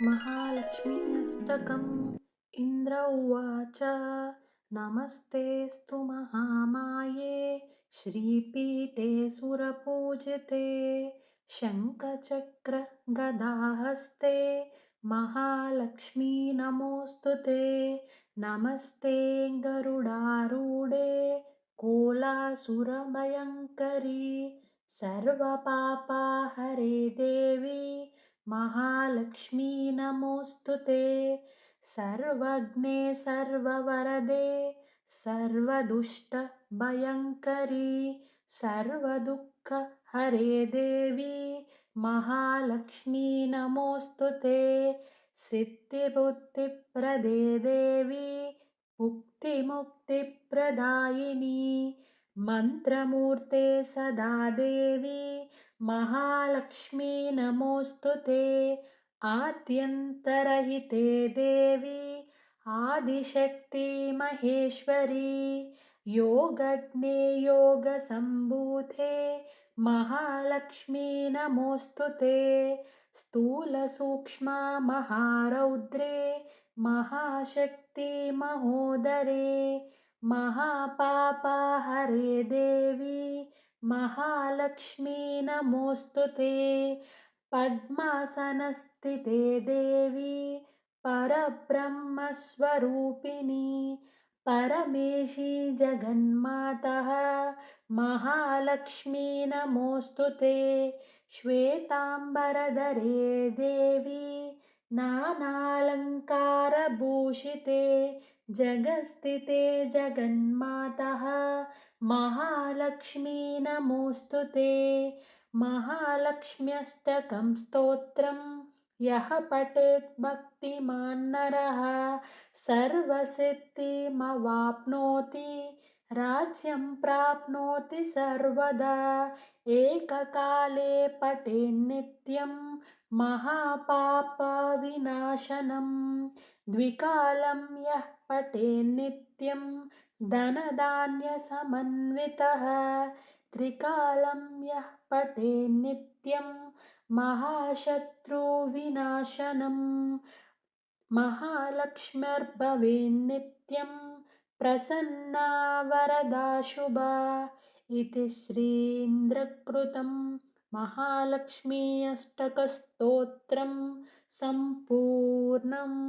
महालक्ष्मी अष्टकम्। इन्द्र उवाच नमस्तेऽस्तु महामाये श्रीपीठे सुरपूजिते शङ्खचक्रगदाहस्ते महालक्ष्मी नमोऽस्तु ते। नमस्ते गरुडारूढे कोलासुरभयङ्करी सर्वपापहरे देवी महालक्ष्मी नमोऽस्तु ते। सर्वज्ञे सर्ववरदे सर्वदुष्टभयङ्करी सर्वदुःखहरे देवी महालक्ष्मी नमोऽस्तु ते। सिद्धिबुद्धिप्रदे देवी मुक्तिमुक्तिप्रदायिनी मन्त्रमूर्ते सदा देवी महालक्ष्मी नमोऽस्तु ते। आद्यन्तरहिते देवी आदिशक्ति महेश्वरी योगज्ञे योगसम्भूते महालक्ष्मी नमोऽस्तु ते। स्थूलसूक्ष्म महारौद्रे महाशक्ति महोदरे महापापहरे देवी महालक्ष्मी नमोऽस्तु ते। पद्मासनस्थिते देवी परब्रह्मस्वरूपिणी परमेशी जगन्मातः महालक्ष्मी नमोऽस्तु ते। श्वेताम्बरधरे देवी नानालङ्कारभूषिते जगत्स्थिते जगन्मातः महालक्ष्मी नमोऽस्तु ते। महालक्ष्म्यष्टकं स्तोत्रं यः पठेत् भक्तिमान् नरः सर्वसिद्धिमवाप्नोति राज्यं प्राप्नोति सर्वदा। एककाले पठेन्नित्यं महापापविनाशनं द्विकालं यः पठेन्नित्यं धनधान्यसमन्वितः त्रिकालं यः पठेन्नित्यं महाशत्रुविनाशनं महालक्ष्म्यर्भवेन्नित्यं प्रसन्ना वरदा शुभा। इति श्रीन्द्रकृतं महालक्ष्मी अष्टकस्तोत्रं सम्पूर्णम्।